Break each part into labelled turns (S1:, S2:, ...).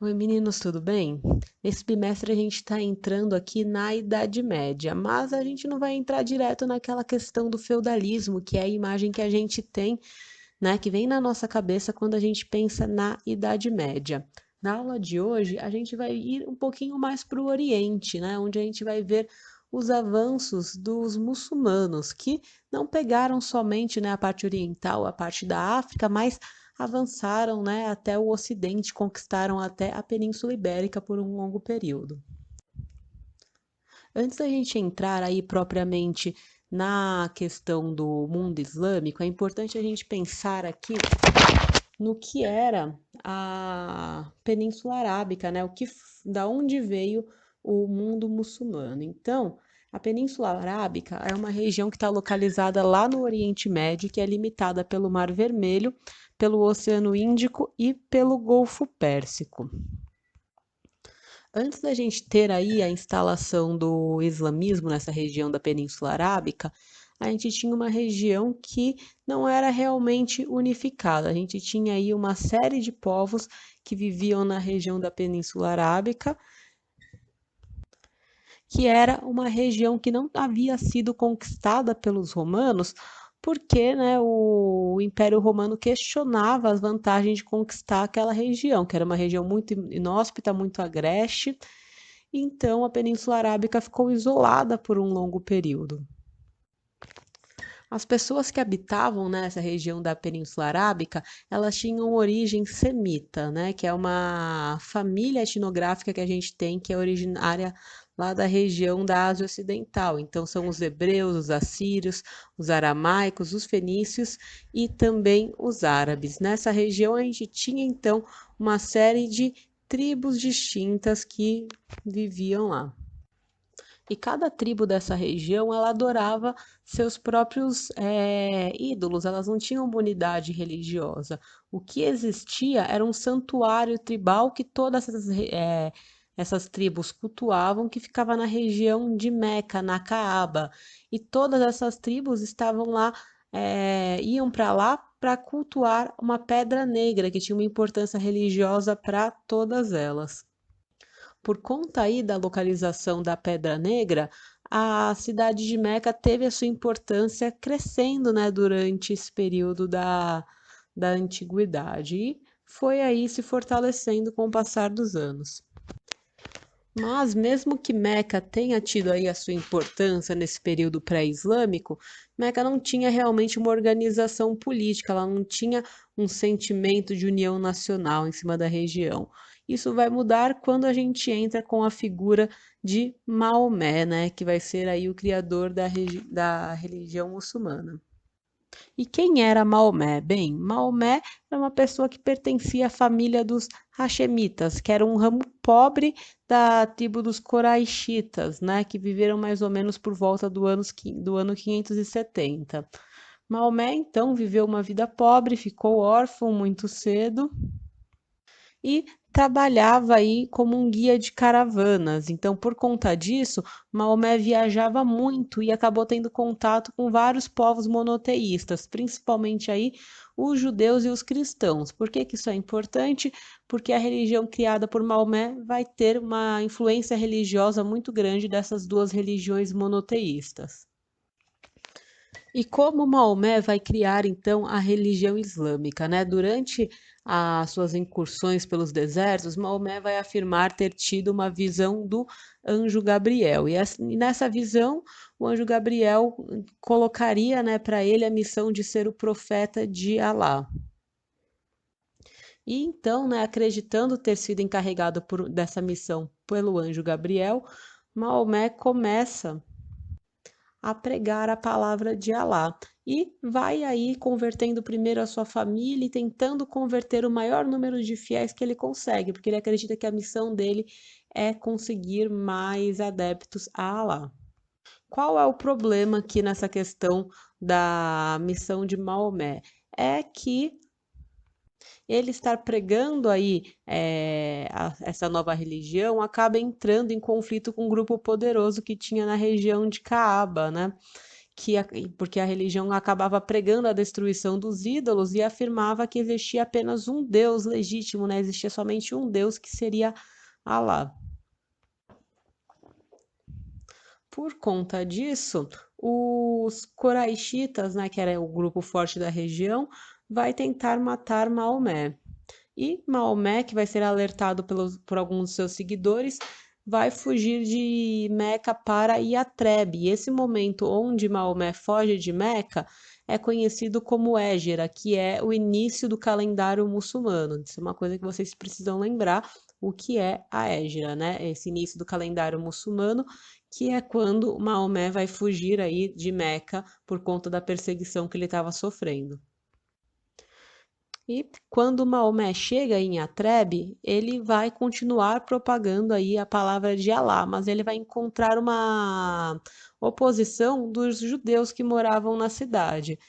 S1: Oi, meninos, tudo bem? Nesse bimestre a gente está entrando aqui na Idade Média, mas a gente não vai entrar direto naquela questão do feudalismo, que é a imagem que a gente tem, né, que vem na nossa cabeça quando a gente pensa na Idade Média. Na aula de hoje, a gente vai ir um pouquinho mais para o Oriente, né, onde a gente vai ver os avanços dos muçulmanos, que não pegaram somente, né, a parte oriental, a parte da África, mas avançaram, né, até o Ocidente, conquistaram até a Península Ibérica por um longo período. Antes da gente entrar aí propriamente na questão do mundo islâmico, é importante a gente pensar aqui no que era a Península Arábica, né? Da onde veio o mundo muçulmano. Então, a Península Arábica é uma região que está localizada lá no Oriente Médio, que é limitada pelo Mar Vermelho, pelo Oceano Índico e pelo Golfo Pérsico. Antes da gente ter aí a instalação do islamismo nessa região da Península Arábica, a gente tinha uma região que não era realmente unificada. A gente tinha aí uma série de povos que viviam na região da Península Arábica, que era uma região que não havia sido conquistada pelos romanos, porque, né, o Império Romano questionava as vantagens de conquistar aquela região, que era uma região muito inóspita, muito agreste. Então, a Península Arábica ficou isolada por um longo período. As pessoas que habitavam nessa região da Península Arábica, elas tinham origem semita, né, que é uma família etnográfica que a gente tem, que é originária lá da região da Ásia Ocidental. Então, são os hebreus, os assírios, os aramaicos, os fenícios e também os árabes. Nessa região, a gente tinha, então, uma série de tribos distintas que viviam lá. E cada tribo dessa região, ela adorava seus próprios ídolos, elas não tinham uma unidade religiosa. O que existia era um santuário tribal que todas essas tribos cultuavam, que ficava na região de Meca, na Caaba. E todas essas tribos estavam lá, iam para lá para cultuar uma pedra negra, que tinha uma importância religiosa para todas elas. Por conta aí da localização da Pedra Negra, a cidade de Meca teve a sua importância crescendo, né, durante esse período da antiguidade e foi aí se fortalecendo com o passar dos anos. Mas mesmo que Meca tenha tido aí a sua importância nesse período pré-islâmico, Meca não tinha realmente uma organização política, ela não tinha um sentimento de união nacional em cima da região. Isso vai mudar quando a gente entra com a figura de Maomé, né, que vai ser aí o criador da religião muçulmana. E quem era Maomé? Bem, Maomé era uma pessoa que pertencia à família dos Hashemitas, que era um ramo pobre da tribo dos Coraixitas, né, que viveram mais ou menos por volta do ano 570. Maomé, então, viveu uma vida pobre, ficou órfão muito cedo e trabalhava aí como um guia de caravanas. Então, por conta disso, Maomé viajava muito e acabou tendo contato com vários povos monoteístas, principalmente aí os judeus e os cristãos. Por que que isso é importante? Porque a religião criada por Maomé vai ter uma influência religiosa muito grande dessas duas religiões monoteístas. E como Maomé vai criar então a religião islâmica, né? Durante as suas incursões pelos desertos, Maomé vai afirmar ter tido uma visão do anjo Gabriel. E nessa visão, o anjo Gabriel colocaria, né, para ele a missão de ser o profeta de Alá. E então, né, acreditando ter sido encarregado dessa missão pelo anjo Gabriel, Maomé começa a pregar a palavra de Alá. E vai aí convertendo primeiro a sua família e tentando converter o maior número de fiéis que ele consegue, porque ele acredita que a missão dele é conseguir mais adeptos a Alá. Qual é o problema aqui nessa questão da missão de Maomé? É que ele estar pregando aí essa nova religião acaba entrando em conflito com um grupo poderoso que tinha na região de Caaba, né? porque a religião acabava pregando a destruição dos ídolos e afirmava que existia apenas um Deus legítimo, né? Existia somente um Deus que seria Alá. Por conta disso, os coraixitas, né, que era o grupo forte da região, vai tentar matar Maomé. E Maomé, que vai ser alertado por alguns de seus seguidores, vai fugir de Meca para Iatrebe. E esse momento onde Maomé foge de Meca é conhecido como Égira, que é o início do calendário muçulmano. Isso é uma coisa que vocês precisam lembrar, o que é a Égira, né? Esse início do calendário muçulmano, que é quando Maomé vai fugir aí de Meca por conta da perseguição que ele estava sofrendo. E quando Maomé chega em Atrebe, ele vai continuar propagando aí a palavra de Alá, mas ele vai encontrar uma oposição dos judeus que moravam na cidade.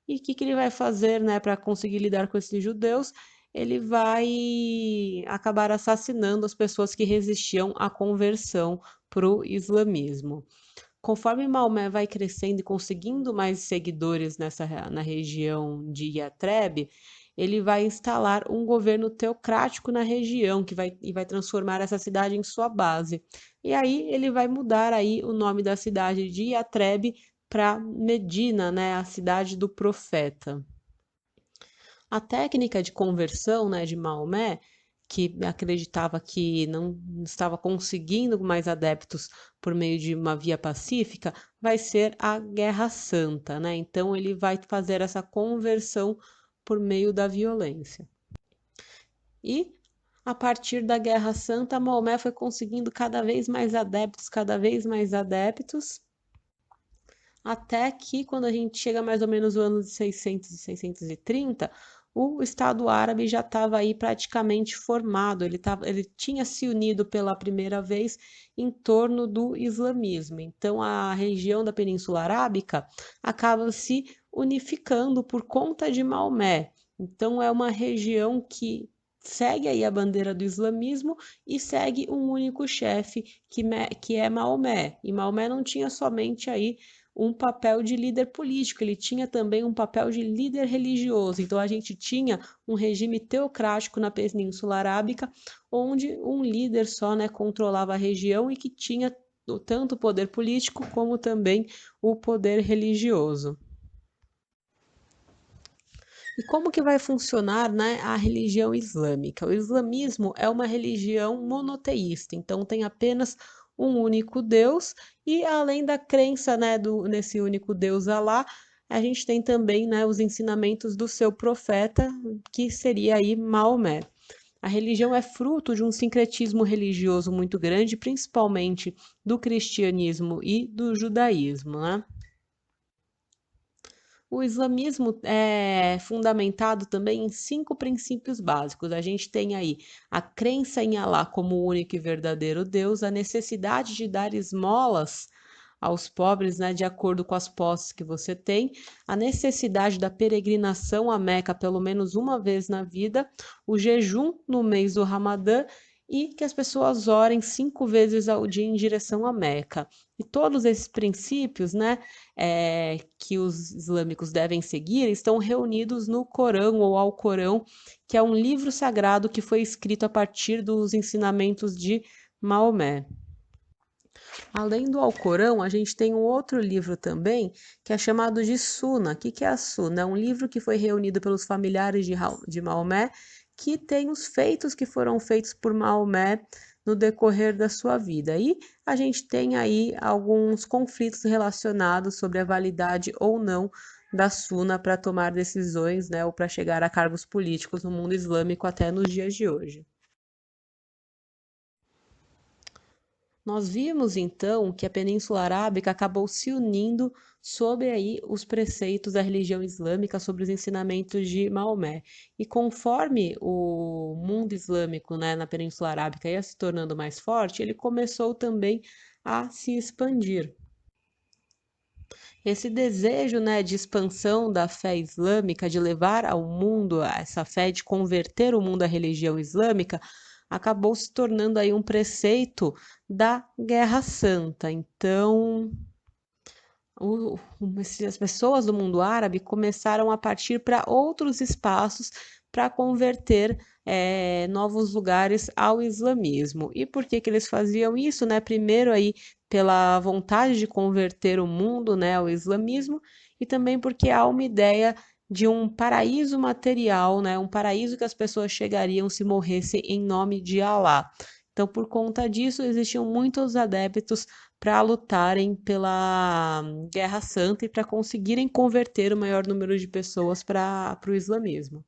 S1: E o que ele vai fazer, né, para conseguir lidar com esses judeus? Ele vai acabar assassinando as pessoas que resistiam à conversão para o islamismo. Conforme Maomé vai crescendo e conseguindo mais seguidores na região de Yatreb, ele vai instalar um governo teocrático na região, e vai transformar essa cidade em sua base. E aí ele vai mudar aí o nome da cidade de Yatreb para Medina, né, a cidade do profeta. A técnica de conversão, né, de Maomé, que acreditava que não estava conseguindo mais adeptos por meio de uma via pacífica, vai ser a Guerra Santa, né? Então ele vai fazer essa conversão por meio da violência. E a partir da Guerra Santa, Maomé foi conseguindo cada vez mais adeptos, até que quando a gente chega mais ou menos no ano de 600 e 630, o Estado Árabe já estava aí praticamente formado, ele tinha se unido pela primeira vez em torno do islamismo. Então, a região da Península Arábica acaba se unificando por conta de Maomé. Então, é uma região que segue aí a bandeira do islamismo e segue um único chefe, que é Maomé. E Maomé não tinha somente aí um papel de líder político, ele tinha também um papel de líder religioso. Então a gente tinha um regime teocrático na Península Arábica, onde um líder só, né, controlava a região e que tinha tanto o poder político como também o poder religioso. E como que vai funcionar, né, a religião islâmica? O islamismo é uma religião monoteísta, então tem apenas um único Deus, e além da crença, né, nesse único Deus Alá, a gente tem também, né, os ensinamentos do seu profeta, que seria aí Maomé. A religião é fruto de um sincretismo religioso muito grande, principalmente do cristianismo e do judaísmo, né? O islamismo é fundamentado também em 5 princípios básicos. A gente tem aí a crença em Alá como o único e verdadeiro Deus, a necessidade de dar esmolas aos pobres, né, de acordo com as posses que você tem, a necessidade da peregrinação a Meca pelo menos uma vez na vida, o jejum no mês do Ramadã e que as pessoas orem 5 vezes ao dia em direção a Meca. E todos esses princípios, né, que os islâmicos devem seguir, estão reunidos no Corão ou Alcorão, que é um livro sagrado que foi escrito a partir dos ensinamentos de Maomé. Além do Alcorão, a gente tem um outro livro também, que é chamado de Suna. O que é a Suna? É um livro que foi reunido pelos familiares de Maomé, que tem os feitos que foram feitos por Maomé no decorrer da sua vida. E a gente tem aí alguns conflitos relacionados sobre a validade ou não da Suna para tomar decisões, né, ou para chegar a cargos políticos no mundo islâmico até nos dias de hoje. Nós vimos então que a Península Arábica acabou se unindo sob aí os preceitos da religião islâmica, sobre os ensinamentos de Maomé. E conforme o mundo islâmico, né, na Península Arábica ia se tornando mais forte, ele começou também a se expandir. Esse desejo, né, de expansão da fé islâmica, de levar ao mundo essa fé, de converter o mundo à religião islâmica, acabou se tornando aí um preceito da Guerra Santa. Então, as pessoas do mundo árabe começaram a partir para outros espaços para converter novos lugares ao islamismo. E por que que eles faziam isso, né? Primeiro aí pela vontade de converter o mundo, né, ao islamismo, e também porque há uma ideia de um paraíso material, né, um paraíso que as pessoas chegariam se morressem em nome de Alá. Então, por conta disso, existiam muitos adeptos para lutarem pela Guerra Santa e para conseguirem converter o maior número de pessoas para o islamismo.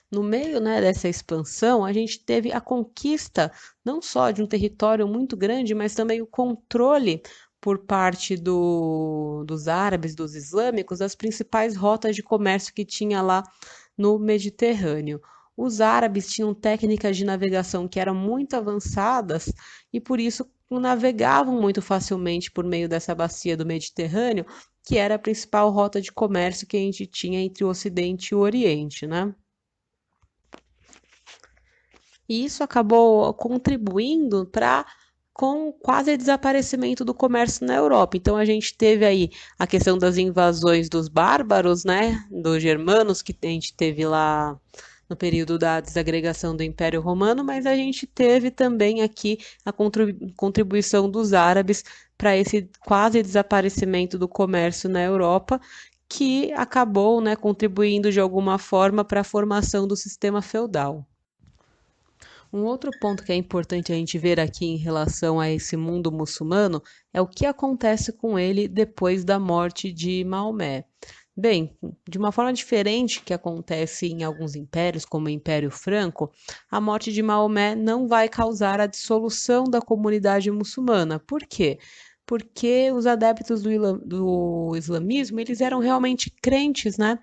S1: No meio, né, dessa expansão, a gente teve a conquista não só de um território muito grande, mas também o controle por parte dos árabes, dos islâmicos, das principais rotas de comércio que tinha lá no Mediterrâneo. Os árabes tinham técnicas de navegação que eram muito avançadas e por isso navegavam muito facilmente por meio dessa bacia do Mediterrâneo, que era a principal rota de comércio que a gente tinha entre o Ocidente e o Oriente, né? E isso acabou contribuindo para com quase o desaparecimento do comércio na Europa. Então a gente teve aí a questão das invasões dos bárbaros, né, dos germanos que a gente teve lá no período da desagregação do Império Romano, mas a gente teve também aqui a contribuição dos árabes para esse quase desaparecimento do comércio na Europa, que acabou, né, contribuindo de alguma forma para a formação do sistema feudal. Um outro ponto que é importante a gente ver aqui em relação a esse mundo muçulmano é o que acontece com ele depois da morte de Maomé. Bem, de uma forma diferente que acontece em alguns impérios, como o Império Franco, a morte de Maomé não vai causar a dissolução da comunidade muçulmana. Por quê? Porque os adeptos do islamismo, eles eram realmente crentes, né,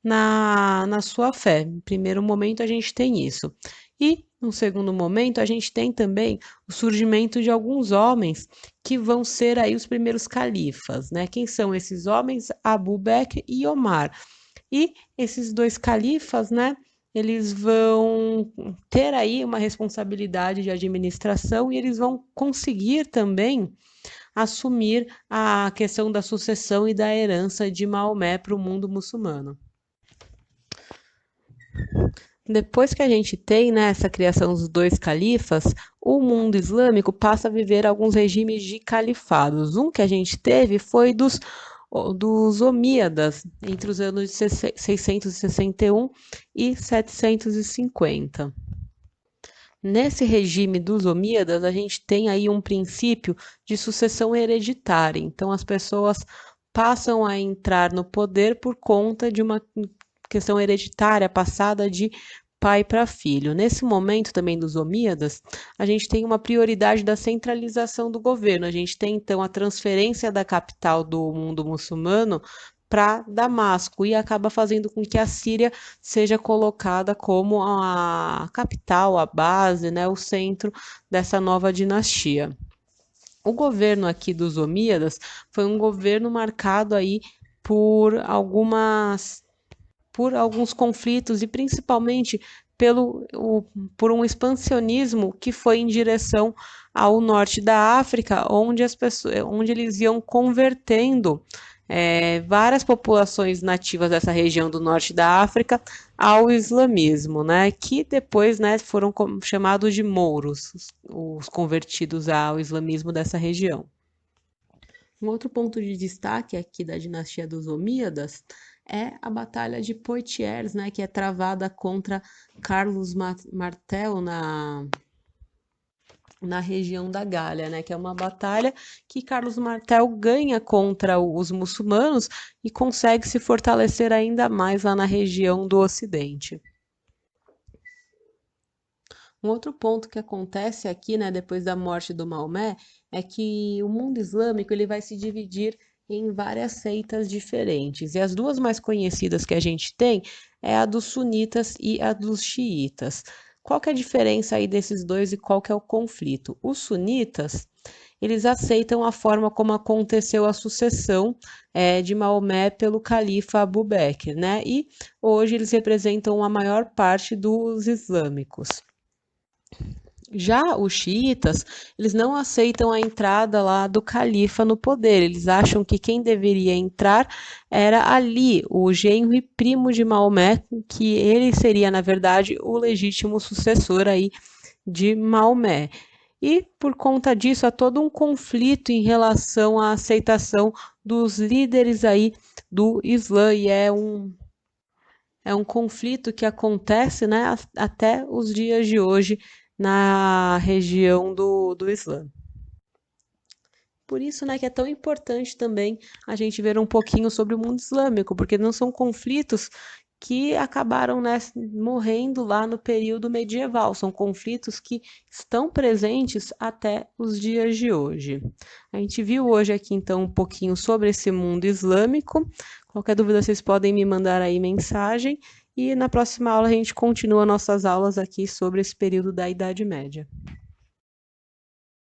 S1: na sua fé. Em primeiro momento, a gente tem isso. E, num segundo momento, a gente tem também o surgimento de alguns homens que vão ser aí os primeiros califas, né? Quem são esses homens? Abu Bakr e Omar. E esses dois califas, né? Eles vão ter aí uma responsabilidade de administração e eles vão conseguir também assumir a questão da sucessão e da herança de Maomé para o mundo muçulmano. Depois que a gente tem, né, essa criação dos dois califas, o mundo islâmico passa a viver alguns regimes de califados. Um que a gente teve foi dos Omíadas, entre os anos de 661 e 750. Nesse regime dos Omíadas, a gente tem aí um princípio de sucessão hereditária. Então, as pessoas passam a entrar no poder por conta de uma questão hereditária passada de pai para filho. Nesse momento também dos Omíadas, a gente tem uma prioridade da centralização do governo. A gente tem então a transferência da capital do mundo muçulmano para Damasco e acaba fazendo com que a Síria seja colocada como a capital, a base, né, o centro dessa nova dinastia. O governo aqui dos Omíadas foi um governo marcado aí por alguns conflitos e principalmente por um expansionismo que foi em direção ao norte da África, onde eles iam convertendo várias populações nativas dessa região do norte da África ao islamismo, né, que depois, né, foram chamados de mouros, os convertidos ao islamismo dessa região. Um outro ponto de destaque aqui da dinastia dos Omíadas é a Batalha de Poitiers, né, que é travada contra Carlos Martel na região da Gália, né, que é uma batalha que Carlos Martel ganha contra os muçulmanos e consegue se fortalecer ainda mais lá na região do Ocidente. Um outro ponto que acontece aqui, né, depois da morte do Maomé, é que o mundo islâmico ele vai se dividir em várias seitas diferentes. E as duas mais conhecidas que a gente tem é a dos sunitas e a dos xiitas. Qual que é a diferença aí desses dois e qual que é o conflito? Os sunitas, eles aceitam a forma como aconteceu a sucessão de Maomé pelo califa Abu Bakr, né? E hoje eles representam a maior parte dos islâmicos. Já os xiitas, eles não aceitam a entrada lá do califa no poder. Eles acham que quem deveria entrar era Ali, o genro e primo de Maomé, que ele seria, na verdade, o legítimo sucessor aí de Maomé. E por conta disso há todo um conflito em relação à aceitação dos líderes aí do Islã e é um conflito que acontece, né, até os dias de hoje na região do Islã. Por isso, né, que é tão importante também a gente ver um pouquinho sobre o mundo islâmico, porque não são conflitos que acabaram, né, morrendo lá no período medieval, são conflitos que estão presentes até os dias de hoje. A gente viu hoje aqui então um pouquinho sobre esse mundo islâmico. Qualquer dúvida vocês podem me mandar aí mensagem e na próxima aula a gente continua nossas aulas aqui sobre esse período da Idade Média.